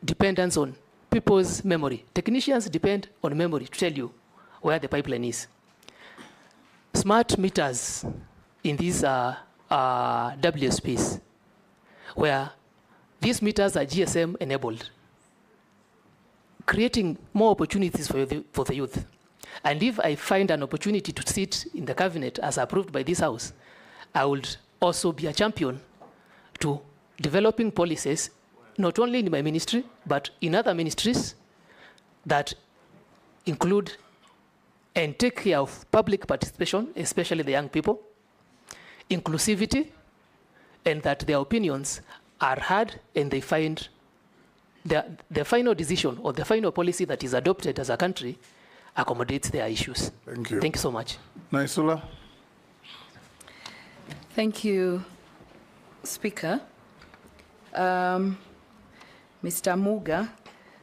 dependence on people's memory. Technicians depend on memory to tell you where the pipeline is. Smart meters in these WSPs, where these meters are GSM enabled, creating more opportunities for the youth. And if I find an opportunity to sit in the cabinet as approved by this House, I would also be a champion to developing policies, not only in my ministry, but in other ministries that include and take care of public participation, especially the young people, inclusivity, and that their opinions are heard and they find the final decision or the final policy that is adopted as a country accommodates their issues. Thank you. Thank you so much. Naisula. Thank you, Speaker. Mr. Muga,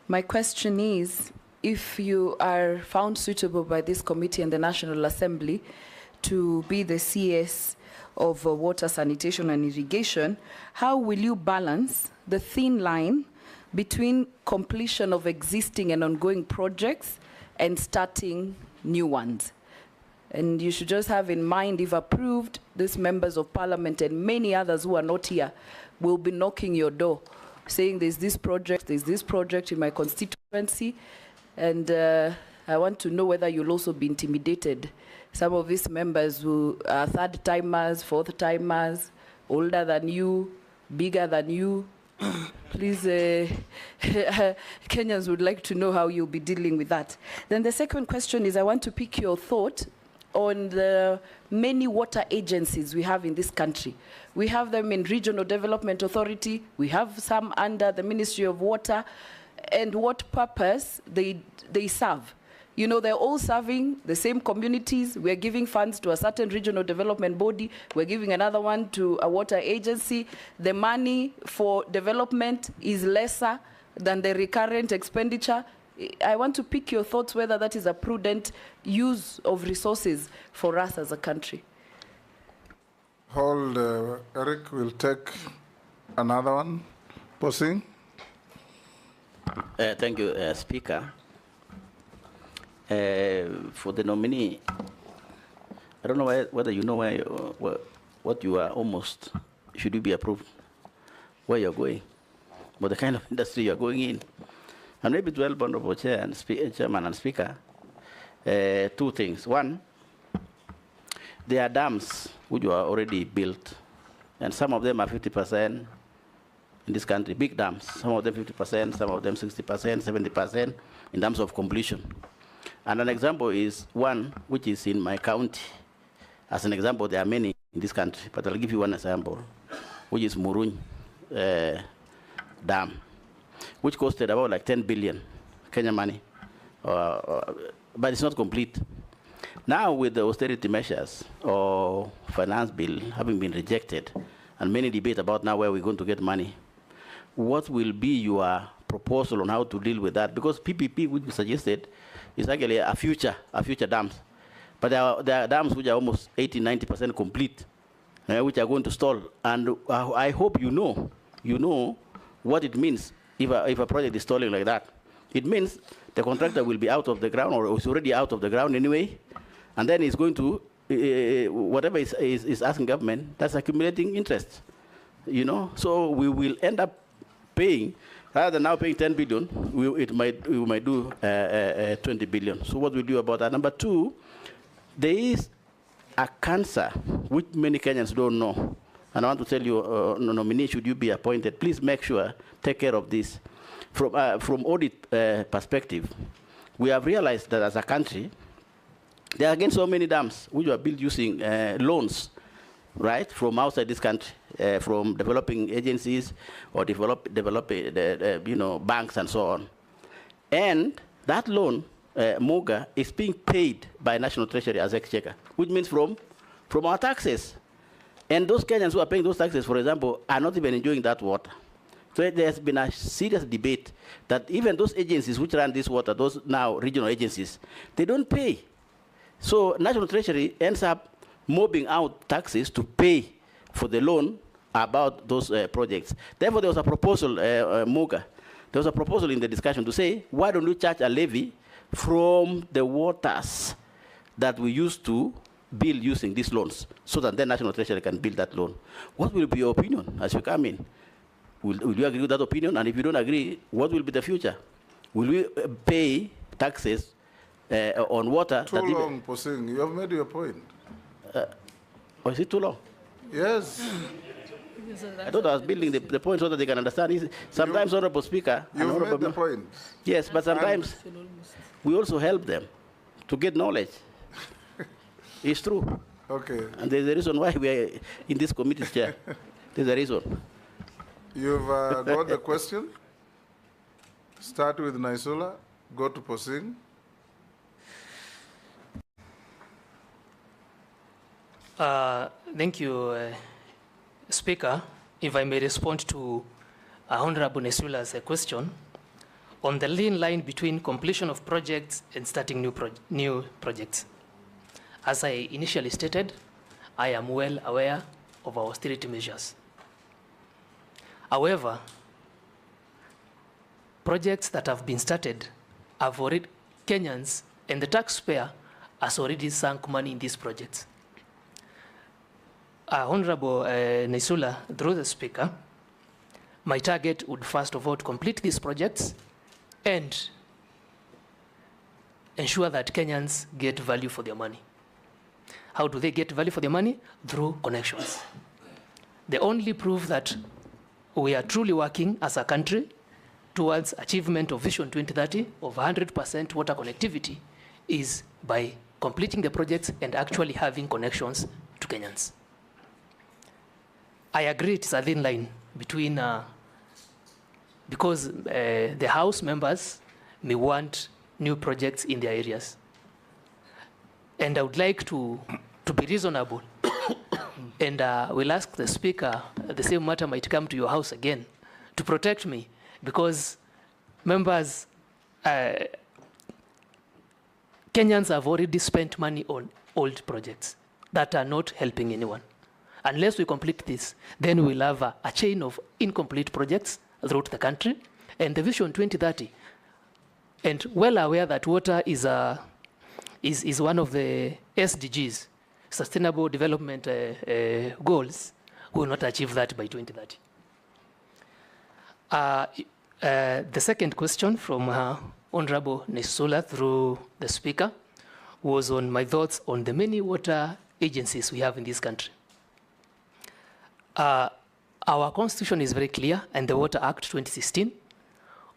my question is, if you are found suitable by this committee and the National Assembly to be the CS of water, sanitation and irrigation, how will you balance the thin line between completion of existing and ongoing projects and starting new ones? And you should just have in mind, if approved, these members of parliament and many others who are not here will be knocking your door, saying there's this project in my constituency, and I want to know whether you'll also be intimidated. Some of these members who are third-timers, fourth-timers, older than you, bigger than you, please, Kenyans would like to know how you'll be dealing with that. Then the second question is, I want to pick your thought on the many water agencies we have in this country. We have them in Regional Development Authority, we have some under the Ministry of Water, and what purpose they serve. You know, they're all serving the same communities. We're giving funds to a certain regional development body. We're giving another one to a water agency. The money for development is lesser than the recurrent expenditure. I want to pick your thoughts whether that is a prudent use of resources for us as a country. Hold, Eric will take another one. Posing. Thank you, Speaker. For the nominee, I don't know whether you know what you are almost, should you be approved, where you're going, but the kind of industry you're going in. And maybe 12 Honorable Chair and Chairman and Speaker, two things. One, there are dams which are already built, and some of them are 50% in this country, big dams. Some of them 50%, some of them 60%, 70% in terms of completion. And an example is one which is in my county. As an example, there are many in this country, but I'll give you one example, which is Muruny Dam, which costed about like 10 billion Kenya money, but it's not complete. Now with the austerity measures or finance bill having been rejected, and many debate about now where we're going to get money, what will be your proposal on how to deal with that? Because PPP, which we suggested, is actually a future dams. But there are dams which are almost 80–90% complete, which are going to stall. And I hope you know what it means if a project is stalling like that. It means the contractor will be out of the ground, or is already out of the ground anyway, and then he's going to, whatever is asking government, that's accumulating interest. You know, so we will end up paying, rather than now paying 10 billion, we might do 20 billion. So what we do about that? Number two, there is a cancer which many Kenyans don't know. And I want to tell you, nominee, should you be appointed, please make sure, take care of this. From audit perspective, we have realized that as a country, there are again so many dams which were built using loans, right, from outside this country, from developing agencies or banks and so on. And that loan, MOGA, is being paid by National Treasury as exchequer, which means from our taxes. And those Kenyans who are paying those taxes, for example, are not even enjoying that water. So there's been a serious debate that even those agencies which run this water, those now regional agencies, they don't pay. So National Treasury ends up mobbing out taxes to pay for the loan about those projects. Therefore, there was a proposal, MOGA, There was a proposal in the discussion to say, why don't we charge a levy from the waters that we used to build using these loans, so that the National Treasury can build that loan? What will be your opinion as you come in? Will you agree with that opinion? And if you don't agree, what will be the future? Will we pay taxes on water? Too long, Posing. You have made your point. Or is it too long? Yes. I thought I was building the point so that they can understand. Sometimes, Honorable Speaker, You've made the point. Yes, but sometimes we also help them to get knowledge. It's true. Okay. And there's a reason why we are in this committee, Chair. There's a reason. You've got the question. Start with Naisula, go to Posing. Thank you, Speaker. If I may respond to Honorable Naisula's question, on the lean line between completion of projects and starting new projects. As I initially stated, I am well aware of our austerity measures. However, projects that have been started have already, Kenyans and the taxpayer has already sunk money in these projects. Honorable Naisula, through the Speaker, my target would first of all to complete these projects and ensure that Kenyans get value for their money. How do they get value for their money? Through connections. The only proof that we are truly working as a country towards achievement of Vision 2030 of 100% water connectivity is by completing the projects and actually having connections to Kenyans. I agree it's a thin line between, because the House members may want new projects in their areas. And I would like to be reasonable. And we'll ask the Speaker, the same matter might come to your House again, to protect me, because members, Kenyans have already spent money on old projects that are not helping anyone. Unless we complete this, then we'll have a chain of incomplete projects throughout the country. And the Vision 2030, and well aware that water is one of the SDGs, Sustainable Development Goals, we will not achieve that by 2030. The second question from Honorable Naisula through the Speaker was on my thoughts on the many water agencies we have in this country. Our constitution is very clear, and the Water Act 2016,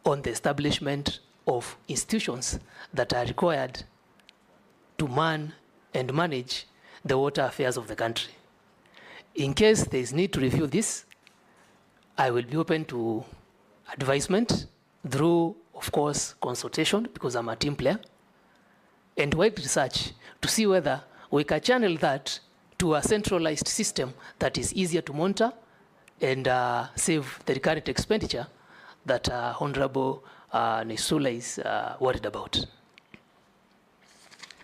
on the establishment of institutions that are required to man and manage the water affairs of the country. In case there is need to review this, I will be open to advisement through, of course, consultation, because I'm a team player, and wide research to see whether we can channel that to a centralized system that is easier to monitor and save the recurrent expenditure that Honorable Naisula is worried about.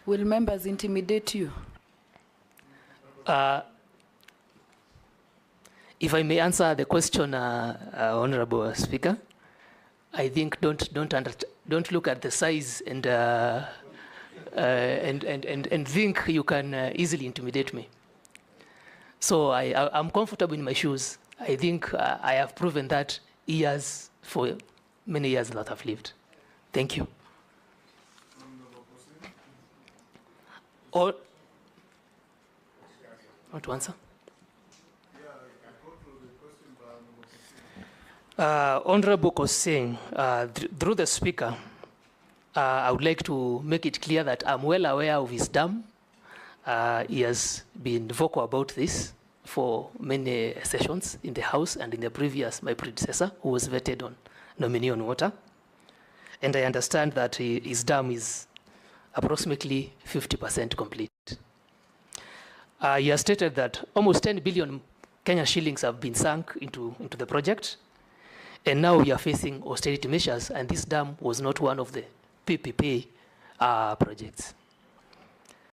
Will members intimidate you? If I may answer the question, Honorable Speaker, I think don't look at the size and think you can easily intimidate me. So I'm comfortable in my shoes. I think I have proven that for many years that I've lived. Thank you. Or, want to answer? Honorable Kosing, through the Speaker, I would like to make it clear that I'm well aware of his dam. He has been vocal about this for many sessions in the House and in the previous, my predecessor, who was vetted on nominee on water. And I understand that his dam is approximately 50% complete. He has stated that almost 10 billion Kenyan shillings have been sunk into the project. And now we are facing austerity measures, and this dam was not one of the PPP projects.